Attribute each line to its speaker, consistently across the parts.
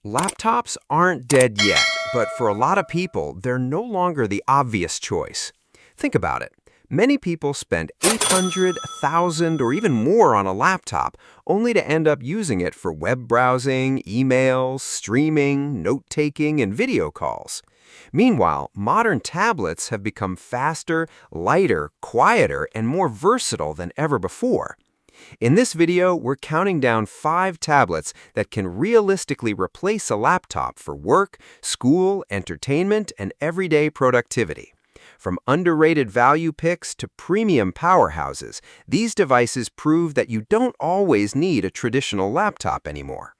Speaker 1: Laptops aren't dead yet, but for a lot of people, they're no longer the obvious choice. Think about it. Many people spend 800, 1,000, or even more on a laptop, only to end up using it for web browsing, emails, streaming, note-taking, and video calls. Meanwhile, modern tablets have become faster, lighter, quieter, and more versatile than ever before. In this video, we're counting down 5 tablets that can realistically replace a laptop for work, school, entertainment, and everyday productivity. From underrated value picks to premium powerhouses, these devices prove that you don't always need a traditional laptop anymore.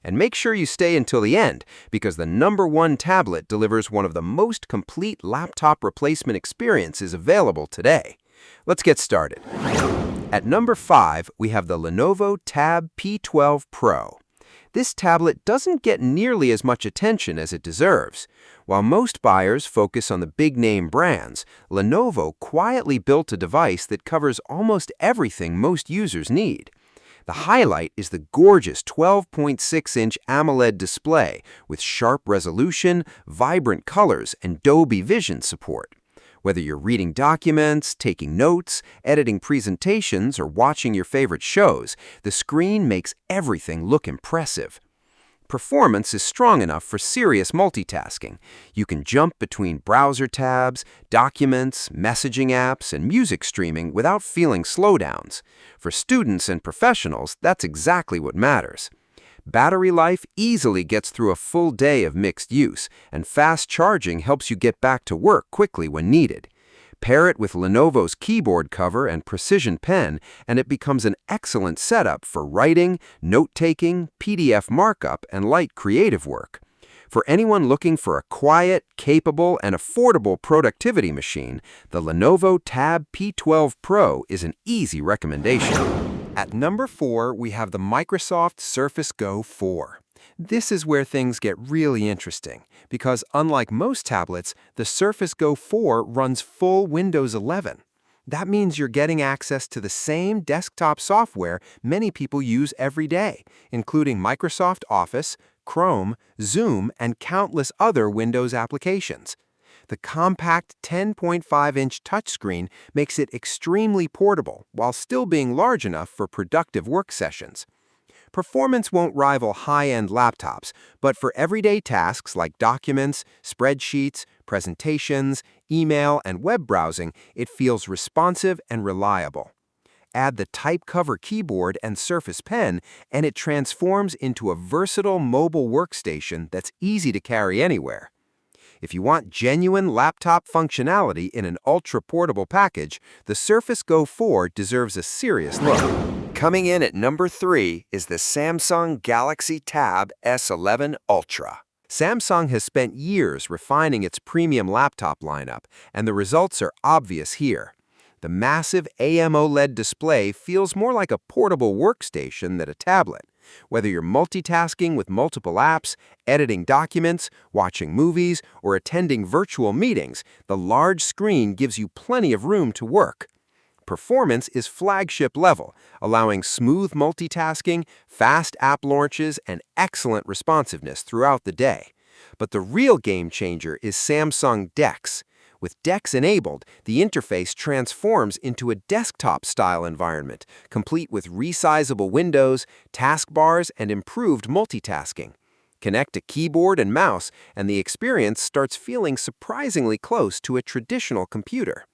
Speaker 1: And make sure you stay until the end, because the #1 tablet delivers one of the most complete laptop replacement experiences available today. Let's get started. At number 5, we have the Lenovo Tab P12 Pro. This tablet doesn't get nearly as much attention as it deserves. While most buyers focus on the big-name brands, Lenovo quietly built a device that covers almost everything most users need. The highlight is the gorgeous 12.6-inch AMOLED display with sharp resolution, vibrant colors, and Dolby Vision support. Whether you're reading documents, taking notes, editing presentations, or watching your favorite shows, the screen makes everything look impressive. Performance is strong enough for serious multitasking. You can jump between browser tabs, documents, messaging apps, and music streaming without feeling slowdowns. For students and professionals, that's exactly what matters. Battery life easily gets through a full day of mixed use, and fast charging helps you get back to work quickly when needed. Pair it with Lenovo's keyboard cover and precision pen, and it becomes an excellent setup for writing, note-taking, PDF markup, and light creative work. For anyone looking for a quiet, capable, and affordable productivity machine, the Lenovo Tab P12 Pro is an easy recommendation. At number 4, we have the Microsoft Surface Go 4. This is where things get really interesting, because unlike most tablets, the Surface Go 4 runs full Windows 11. That means you're getting access to the same desktop software many people use every day, including Microsoft Office, Chrome, Zoom, and countless other Windows applications. The compact 10.5-inch touchscreen makes it extremely portable while still being large enough for productive work sessions. Performance won't rival high-end laptops, but for everyday tasks like documents, spreadsheets, presentations, email, and web browsing, it feels responsive and reliable. Add the type cover keyboard and Surface Pen, and it transforms into a versatile mobile workstation that's easy to carry anywhere. If you want genuine laptop functionality in an ultra-portable package, the Surface Go 4 deserves a serious look. Coming in at number 3 is the Samsung Galaxy Tab S11 Ultra. Samsung has spent years refining its premium laptop lineup, and the results are obvious here. The massive AMOLED display feels more like a portable workstation than a tablet. Whether you're multitasking with multiple apps, editing documents, watching movies, or attending virtual meetings, the large screen gives you plenty of room to work. Performance is flagship level, allowing smooth multitasking, fast app launches, and excellent responsiveness throughout the day. But the real game changer is Samsung DeX. With DeX enabled, the interface transforms into a desktop-style environment, complete with resizable windows, taskbars, and improved multitasking. Connect a keyboard and mouse, and the experience starts feeling surprisingly close to a traditional computer.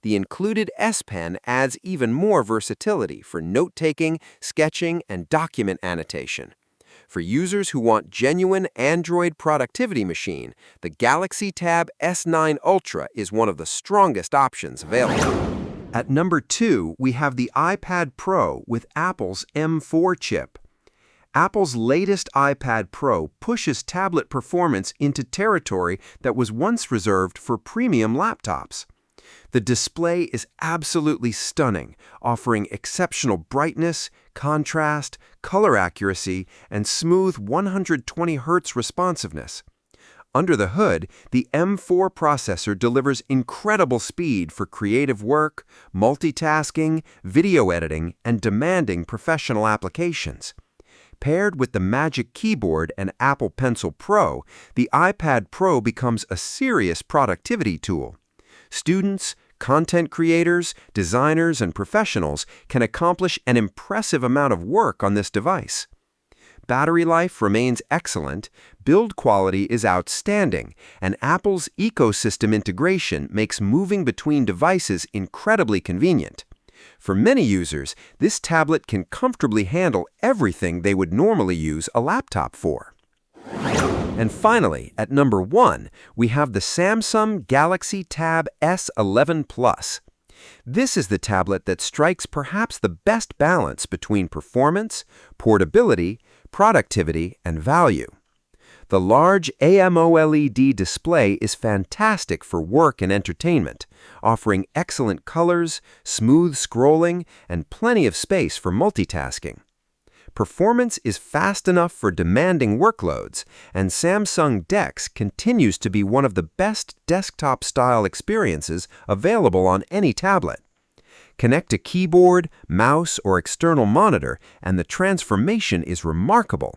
Speaker 1: The included S Pen adds even more versatility for note-taking, sketching, and document annotation. For users who want genuine Android productivity machine, the Galaxy Tab S9 Ultra is one of the strongest options available. At number 2, we have the iPad Pro with Apple's M4 chip. Apple's latest iPad Pro pushes tablet performance into territory that was once reserved for premium laptops. The display is absolutely stunning, offering exceptional brightness, contrast, color accuracy, and smooth 120 Hz responsiveness. Under the hood, the M4 processor delivers incredible speed for creative work, multitasking, video editing, and demanding professional applications. Paired with the Magic Keyboard and Apple Pencil Pro, the iPad Pro becomes a serious productivity tool. Students, content creators, designers, and professionals can accomplish an impressive amount of work on this device. Battery life remains excellent, build quality is outstanding, and Apple's ecosystem integration makes moving between devices incredibly convenient. For many users, this tablet can comfortably handle everything they would normally use a laptop for. And finally, at number 1, we have the Samsung Galaxy Tab S11 Plus. This is the tablet that strikes perhaps the best balance between performance, portability, productivity, and value. The large AMOLED display is fantastic for work and entertainment, offering excellent colors, smooth scrolling, and plenty of space for multitasking. Performance is fast enough for demanding workloads, and Samsung DeX continues to be one of the best desktop-style experiences available on any tablet. Connect a keyboard, mouse, or external monitor, and the transformation is remarkable.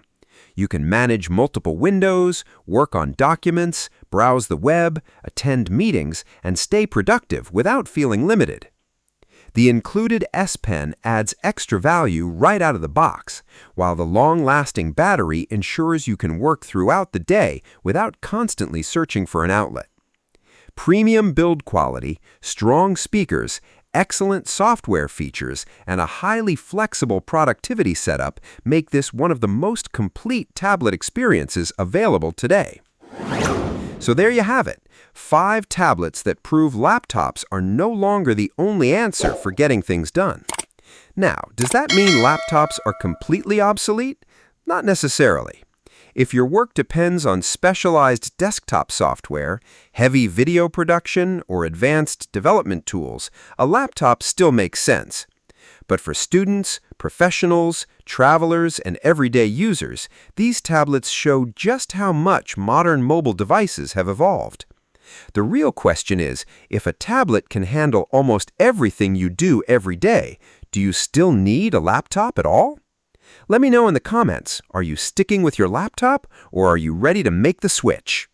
Speaker 1: You can manage multiple windows, work on documents, browse the web, attend meetings, and stay productive without feeling limited. The included S Pen adds extra value right out of the box, while the long-lasting battery ensures you can work throughout the day without constantly searching for an outlet. Premium build quality, strong speakers, excellent software features, and a highly flexible productivity setup make this one of the most complete tablet experiences available today. So there you have it, 5 tablets that prove laptops are no longer the only answer for getting things done. Now, does that mean laptops are completely obsolete? Not necessarily. If your work depends on specialized desktop software, heavy video production, or advanced development tools, a laptop still makes sense. But for students, professionals, travelers, and everyday users, these tablets show just how much modern mobile devices have evolved. The real question is, if a tablet can handle almost everything you do every day, do you still need a laptop at all? Let me know in the comments, are you sticking with your laptop or are you ready to make the switch?